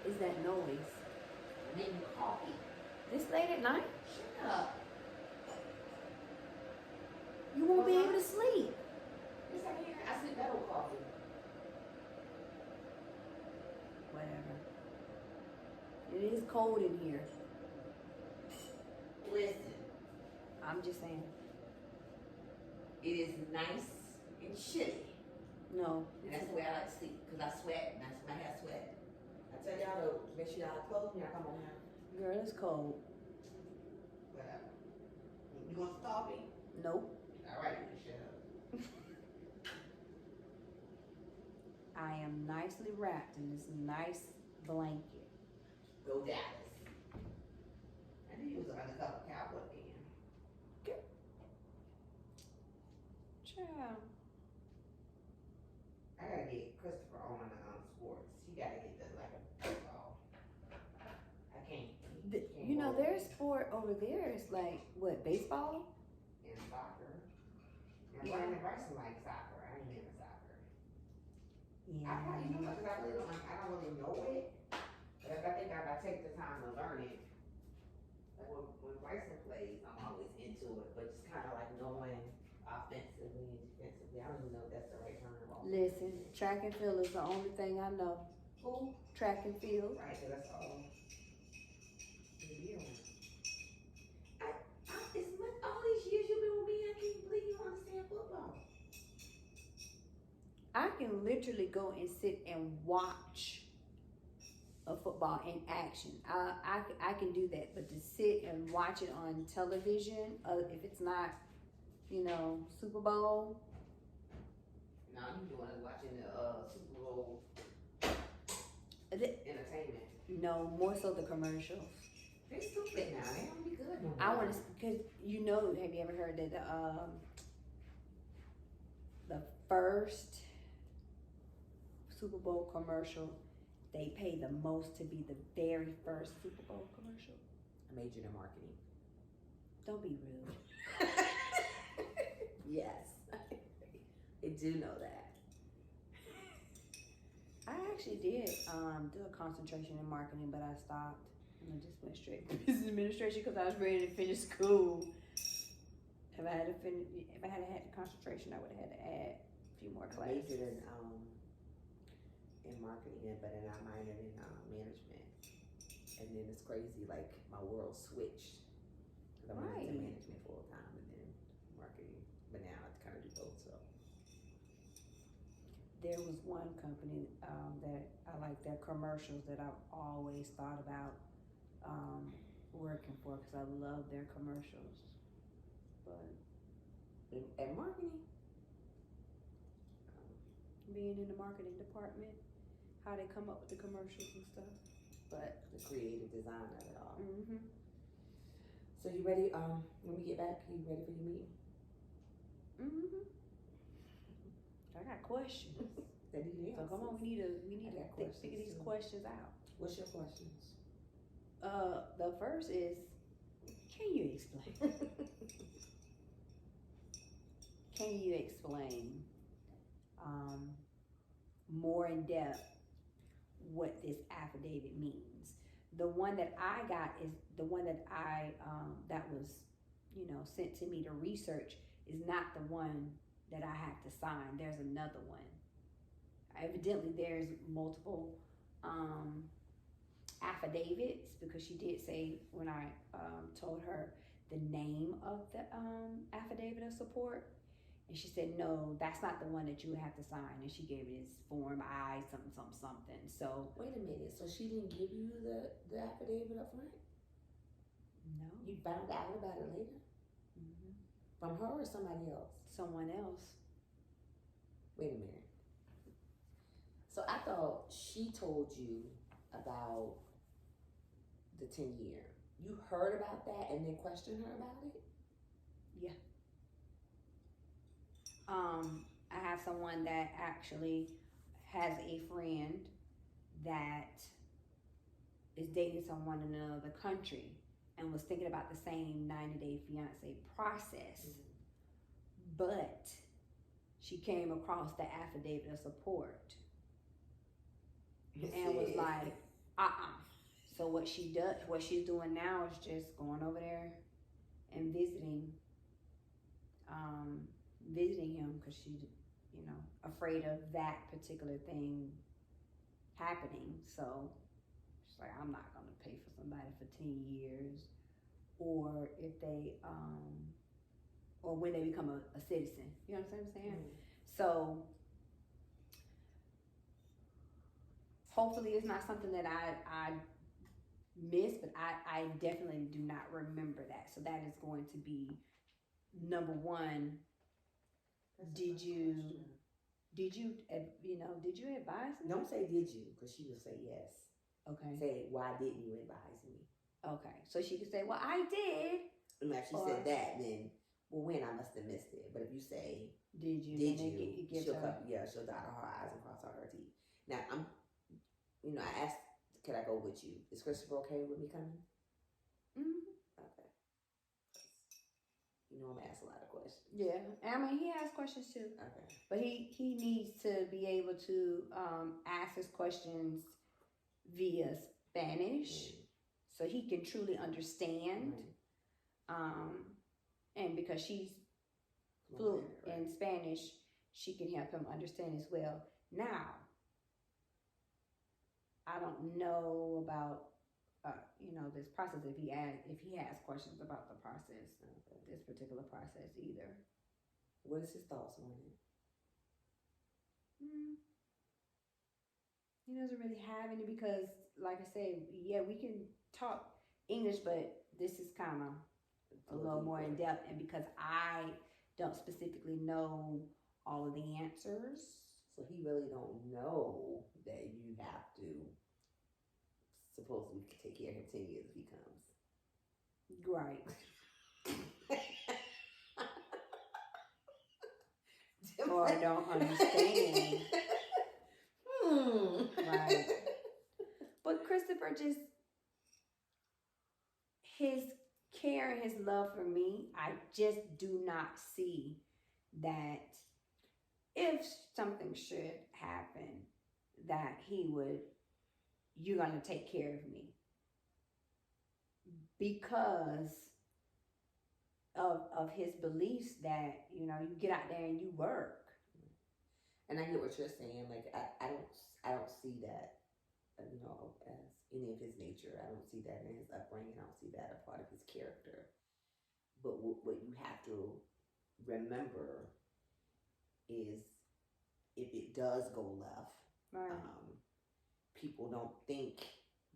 is that noise? Making coffee. This late at night? Shut up. You won't be able to sleep. Yes, I can. I sleep better with coffee. Whatever. It is cold in here. Listen, I'm just saying. it is nice and chilly. No. And that's the way I like to sleep, because I sweat, and that's my hair sweat. I tell y'all to make sure y'all clothes when y'all come on now. Girl, it's cold. Whatever. You want to stop me? Nope. All right, shut up. I am nicely wrapped in this nice blanket. Go Dallas. I knew you was an undercover cowboy fan. Good. Child. I gotta get Christopher on sports. He gotta get the like a baseball. I can't. You know, their sport over there is like, what, baseball? And soccer. And Yeah. Brian and Bryson like soccer. I ain't into soccer. Yeah. I probably, you know, because I really don't, I don't really know it. But if I think if I take the time to learn it, like when Bryson plays, I'm always into it. But just kind of like knowing offensively and defensively, I don't even know if that's the right term. Listen, track and field is the only thing I know. Who? Track and field. Right, so that's all. It's much, all these years you've been with me, I can't believe you don't understand football. I can literally go and sit and watch a football in action. I can do that, but to sit and watch it on television, if it's not, you know, Super Bowl. No, you doing is watching the Super Bowl entertainment. No, more so the commercials. They stupid now. They don't be good no more. I want to, because you know, have you ever heard that the first Super Bowl commercial, they pay the most to be the very first Super Bowl commercial? I majored in marketing. Don't be rude. Yes, I do know that. I actually did do a concentration in marketing, but I stopped. And I just went straight to business administration because I was ready to finish school. If I had had the concentration, I would have had to add a few more classes. I majored in marketing, but then I minored in management. And then it's crazy, like my world switched. Because I went into management full time and then marketing, but now I kind of do both. So there was one company that I like their commercials that I've always thought about working for because I love their commercials. But and marketing, being in the marketing department, how they come up with the commercials and stuff. But the creative design of it all. Mm-hmm. So you ready? When we get back, you ready for your meeting? Mm-hmm. I got questions. That need So come on, we need to figure these too. questions out. What's your questions? The first is, can you explain? Can you explain more in depth what this affidavit means? The one that I got is the one that I that was, you know, sent to me to research is not the one that I have to sign. There's another one. Evidently, there's multiple affidavits because she did say when I told her the name of the affidavit of support, and she said no, that's not the one that you would have to sign, and she gave it as Form I something something something. So wait a minute. So she didn't give you the affidavit up front? No. You found out about it later? Mm-hmm. From her or somebody else? Someone else. Wait a minute. So I thought she told you about the 10-year. You heard about that and then questioned her about it? Yeah. I have someone that actually has a friend that is dating someone in another country and was thinking about the same 90-day fiance process. Mm-hmm. But she came across the affidavit of support and was like, So what she's doing now is just going over there and visiting him because she's, afraid of that particular thing happening. So she's like, I'm not gonna pay for somebody for 10 years, or if they, or when they become a citizen. You know what I'm saying? Mm-hmm. So hopefully it's not something that I missed, but I definitely do not remember that. So that is going to be number one. Did you advise me? Don't say did you, because she will say yes. Okay. Say, why didn't you advise me? Okay. So she could say, well, I did. And if she said that, then, well, when I must have missed it. But if you say, did you? She'll dot her I's and cross her T's. Now, I asked, could I go with you? Is Christopher okay with me coming? Mm-hmm. Okay. I'm going to ask a lot of questions. Yeah. I mean, he has questions too. Okay. But he needs to be able to ask his questions via Spanish so he can truly understand. And because she's fluent in Spanish, she can help him understand as well. Now, I don't know about this process if he has questions about the process, this particular process either. What is his thoughts on it? He doesn't really have any because, like I said, yeah, we can talk English, but this is kind of a little more in depth, and because I don't specifically know all of the answers. So he really don't know that you have to supposedly take care of him 10 years if he comes. Right. Or I don't understand. Right. But Christopher just, his care and his love for me, I just do not see that if something should happen, that you're going to take care of me. Because of his beliefs that, you get out there and you work. And I get what you're saying. Like, I don't see that, as any of his nature. I don't see that in his upbringing. I don't see that a part of his character. But what you have to remember is if it does go left, right. People don't think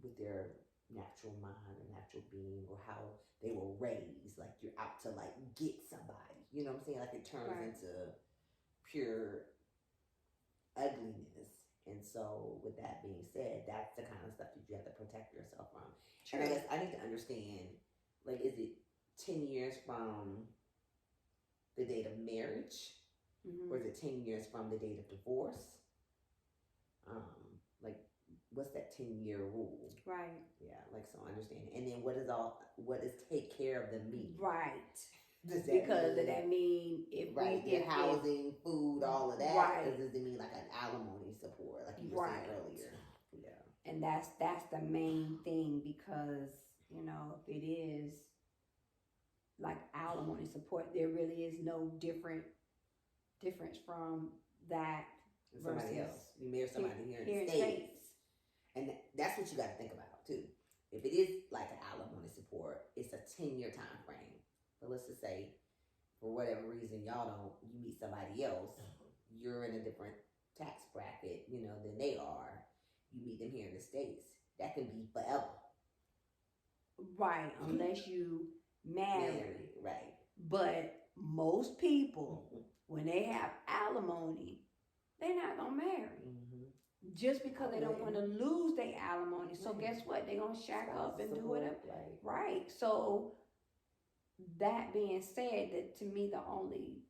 with their natural mind or natural being or how they were raised. Like, you're out to, like, get somebody. You know what I'm saying? Like, it turns into pure ugliness. And so, with that being said, that's the kind of stuff that you have to protect yourself from. Sure. And I guess I need to understand, like, is it 10 years from the date of marriage? Or is it 10 years from the date of divorce? Like, what's that 10-year rule? Right. Yeah, like, so understanding. And then what does take care of them mean? Right. Does that mean if housing, food, all of that? Right. Or does it mean like an alimony support, like you were saying earlier? Yeah. And that's the main thing, because if it is like alimony support, there really is no difference from that versus somebody else. You marry somebody here in the States. And that's what you got to think about too. If it is like an alimony support, it's a 10-year time frame. But let's just say, for whatever reason, you meet somebody else, you're in a different tax bracket, than they are. You meet them here in the States. That can be forever. Right, unless you marry. Right. But most people, when they have alimony, they're not going to marry. Just because they don't want to lose their alimony. So guess what? They're going to shack up and do whatever. Right. So that being said, that to me, the only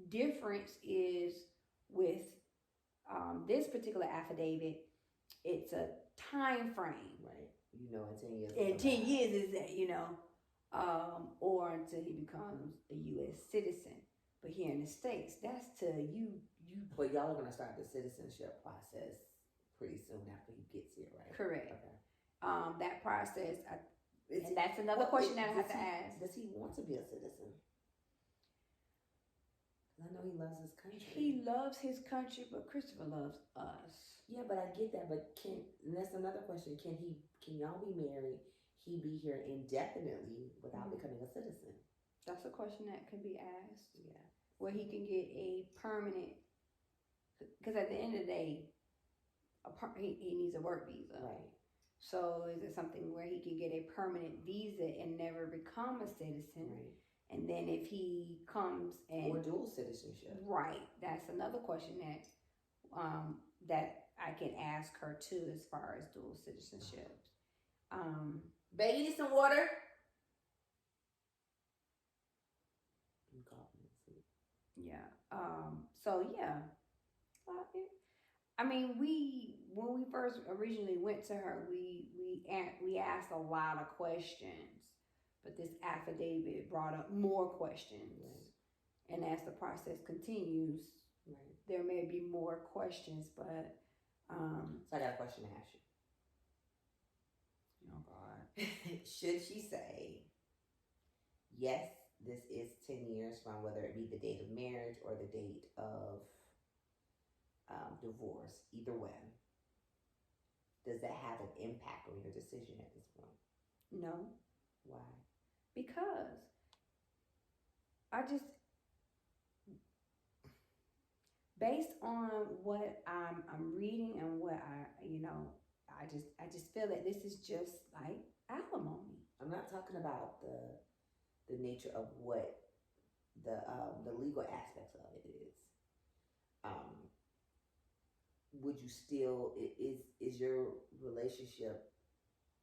difference is with this particular affidavit, it's a time frame. Right. In 10 years. In 10 years is that, or until he becomes a U.S. citizen. But here in the States, that's till you. But y'all are going to start the citizenship process pretty soon after he gets here, right? Correct. Okay. that process, and that's another question that I have to ask. Does he want to be a citizen? I know he loves his country. He loves his country, but Christopher loves us. Yeah, but I get that. But and that's another question. Can y'all be married? He be here indefinitely without becoming a citizen? That's a question that can be asked. Yeah. Where he can get a permanent, because at the end of the day, he needs a work visa. Right. So is it something where he can get a permanent visa and never become a citizen? Right. And then if he comes and or dual citizenship. Right. That's another question that that I can ask her too, as far as dual citizenship. Baby, need some water. Yeah. So yeah. I mean, when we first originally went to her, we asked a lot of questions, but this affidavit brought up more questions, right. And as the process continues, right. There may be more questions, but so I got a question to ask you. Oh God. Should she say, yes, this is 10 years from whether it be the date of marriage or the date of divorce, either way, does that have an impact on your decision at this point? No. Why? Because I just, based on what I'm reading and what I just feel that this is just like alimony. I'm not talking about the nature of what the legal aspects of it is. Would you still, is your relationship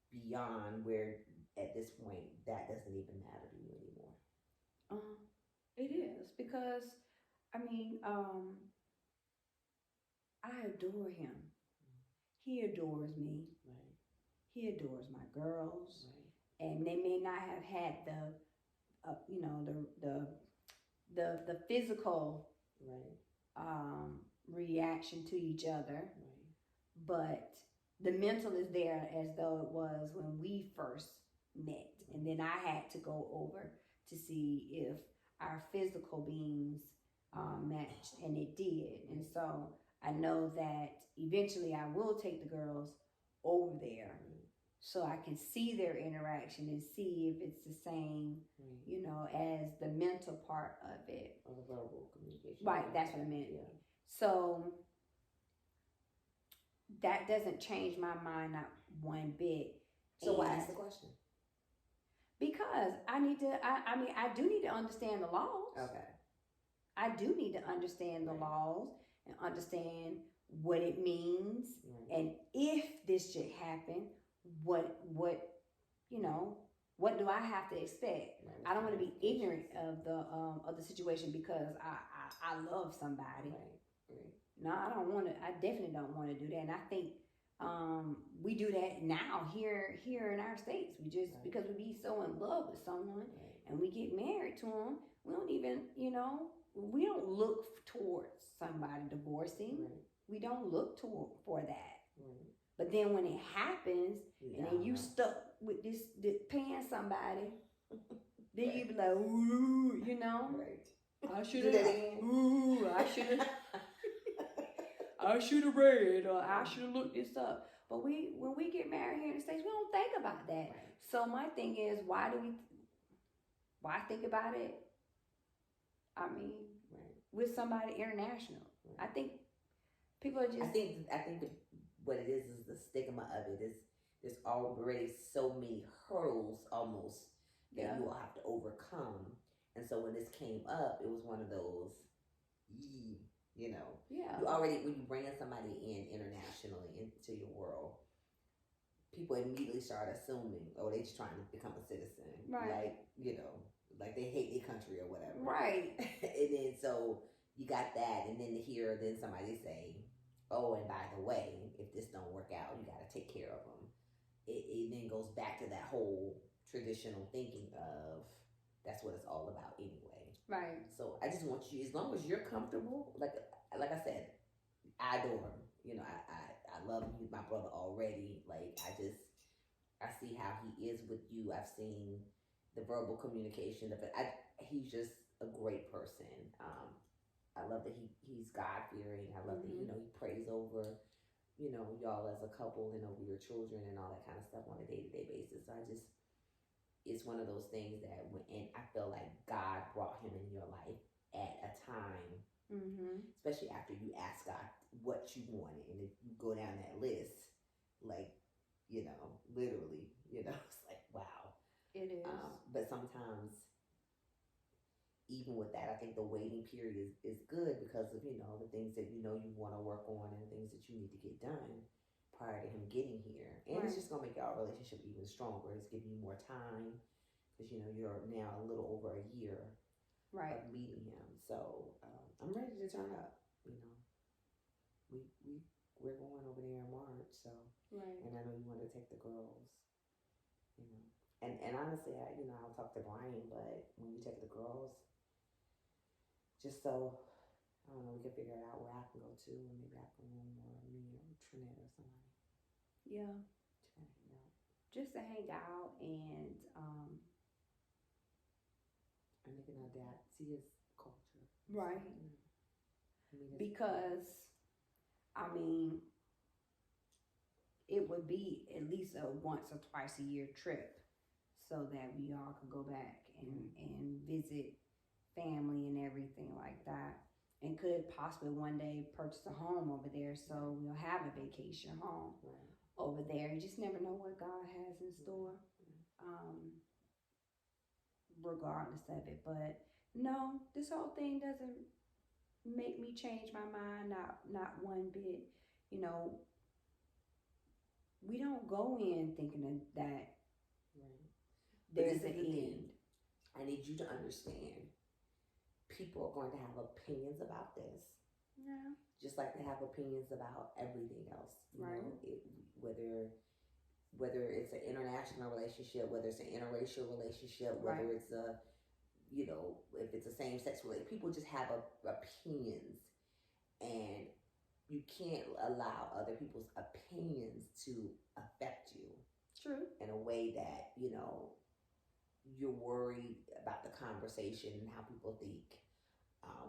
beyond where at this point that doesn't even matter to you anymore? It is, because I mean, I adore him. He adores me. Right. He adores my girls. Right. And they may not have had the physical right. Reaction to each other, right. But the mental is there as though it was when we first met, and then I had to go over to see if our physical beings matched, and it did. And so I know that eventually I will take the girls over there, so I can see their interaction and see if it's the same, as the mental part of it. Or the verbal communication. Right, that's what I meant. Yeah. So that doesn't change my mind not one bit. So why ask the question? Because I need to, I do need to understand the laws. Okay. I do need to understand the laws and understand what it means. Right. And if this should happen, what do I have to expect? Right. I don't want to be ignorant of the situation because I love somebody. Right. Right. No, I don't want to. I definitely don't want to do that. And I think we do that now here in our states. We just because we be so in love with someone and we get married to them, we don't even we don't look towards somebody divorcing. Right. We don't look for that. Right. But then when it happens, and then you stuck with this paying somebody, then you be like, ooh, Right. I should have. Ooh, I should have. I should have read, or I should have looked this up. But when we get married here in the States, we don't think about that. Right. So my thing is, why think about it? I mean, with somebody international. Right. I think people are just. I think what it is the stigma of it is there's already so many hurdles almost that you will have to overcome. And so when this came up, it was one of those, you already, when you bring somebody in internationally into your world, people immediately start assuming, they just trying to become a citizen. Right. Like they hate their country or whatever. Right. And then so you got that, and then then somebody say, oh, and by the way, if this don't work out, you got to take care of them. It then goes back to that whole traditional thinking of that's what it's all about anyway. Right. So I just want you, as long as you're comfortable, like I said, I adore him. I love you, my brother already. Like I see how he is with you. I've seen the verbal communication of it. He's just a great person. I love that he's God fearing. I love that he prays over y'all as a couple and over your children and all that kind of stuff on a day-to-day basis. So it's one of those things that and I feel like God brought him in your life at a time, especially after you ask God what you wanted, and if you go down that list, like literally, it's like wow. It is. But sometimes, even with that, I think the waiting period is good because of the things that you want to work on and the things that you need to get done prior to him getting here, and it's just gonna make our relationship even stronger. It's giving you more time because you're now a little over a year of meeting him. So I'm ready to turn up. We're going over there in March, so and I know you want to take the girls. And honestly, I'll talk to Brian, but when you take the girls, just so, I don't know, we can figure it out where I can go to, and maybe I can room or me or Trinette or somebody. Yeah. To hang out. Just to hang out and they can adapt, see his culture. Right. So, because, it would be at least a once or twice a year trip so that we all could go back and visit family and everything like that, and could possibly one day purchase a home over there, so we'll have a vacation home over there. You just never know what God has in store, regardless of it. But no, this whole thing doesn't make me change my mind, not one bit. We don't go in thinking that there's an end. I need you to understand, people are going to have opinions about this. Yeah. Just like they have opinions about everything else. You know, whether it's an international relationship, whether it's an interracial relationship, whether it's a, if it's a same-sex relationship, people just have opinions, and you can't allow other people's opinions to affect you. True. In a way that, you're worried about the conversation and how people think.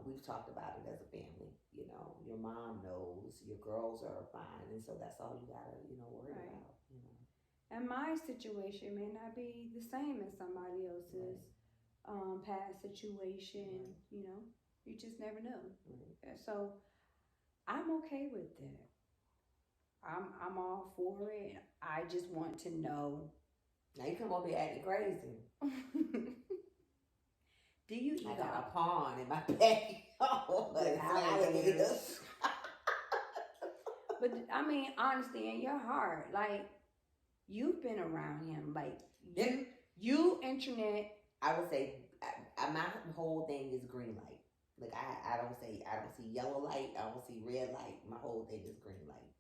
We've talked about it as a family. Your mom knows, your girls are fine, and so that's all you gotta, worry about. And my situation may not be the same as somebody else's past situation. You just never know. So I'm okay with that. I'm all for it. I just want to know. Now you come over here acting crazy. Do you I got a pawn in my backyard. But honestly, in your heart, like, you've been around him, like you internet. I would say my whole thing is green light. Like I don't see yellow light. I don't see red light. My whole thing is green light.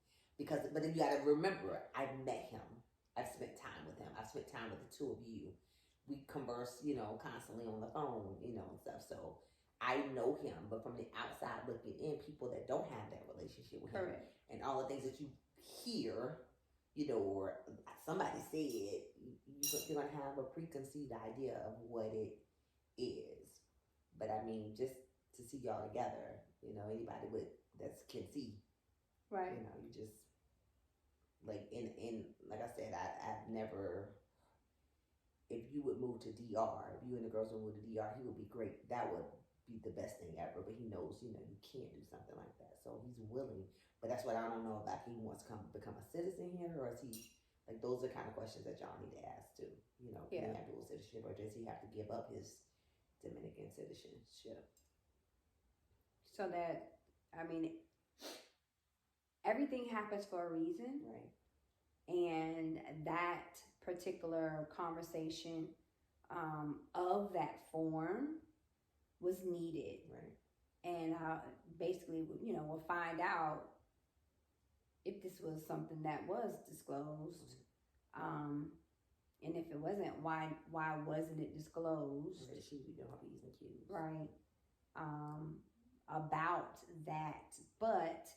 But then you got to remember, I've met him. I've spent time with him. I've spent time with the two of you. We converse, constantly on the phone, and stuff. So I know him, but from the outside looking in, people that don't have that relationship with him, and all the things that you hear, or somebody said, you're going to have a preconceived idea of what it is. But just to see y'all together, anybody that can see, you just, like, in like I said, I've never, if you would move to DR, if you and the girls would move to DR, he would be great. That would be the best thing ever. But he knows, you can't do something like that. So he's willing. But that's what I don't know about. He wants to become a citizen here, or is he, like, those are kind of questions that y'all need to ask too. Can he have dual citizenship, or does he have to give up his Dominican citizenship? So that, everything happens for a reason. Right. And that particular conversation of that form was needed. Right. And basically, we'll find out if this was something that was disclosed. And if it wasn't, why wasn't it disclosed? Right. She be doing her P's and Q's. Right. About that. But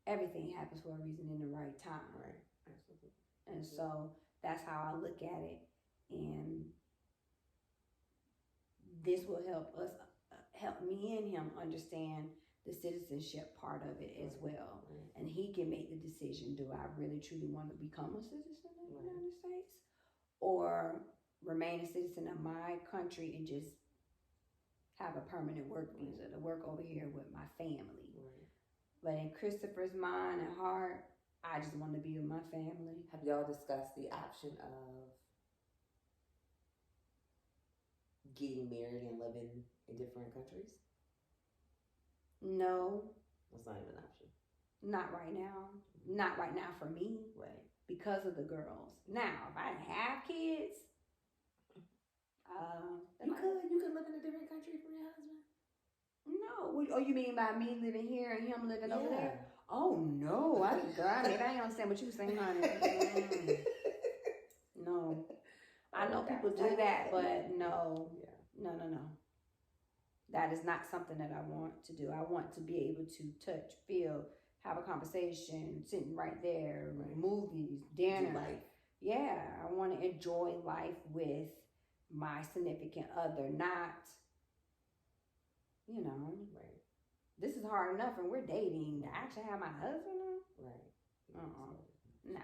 everything happens for a reason in the right time. Right. Absolutely. And so that's how I look at it, and this will help us, help me and him understand the citizenship part of it as well. Right. And he can make the decision, do I really truly want to become a citizen of the United States, or remain a citizen of my country and just have a permanent work visa to work over here with my family. Right. But in Christopher's mind and heart, I just want to be with my family. Have y'all discussed the option of getting married and living in different countries? No, That's not even an option. not right now. Not right now for me. Right. Because of the girls. Now, if I didn't have kids, You could live in a different country from your husband. No. Oh, you mean by me living here and him living over Yeah. there? Oh no, girl, maybe I ain't understand what you were saying, honey. No. I know people do that, but no. Yeah. No. That is not something that I want to do. I want to be able to touch, feel, have a conversation, sitting right there, Right. movies, dinner. Life. Yeah, I want to enjoy life with my significant other, not, Right. this is hard enough and we're dating. To actually have my husband on? Right. No.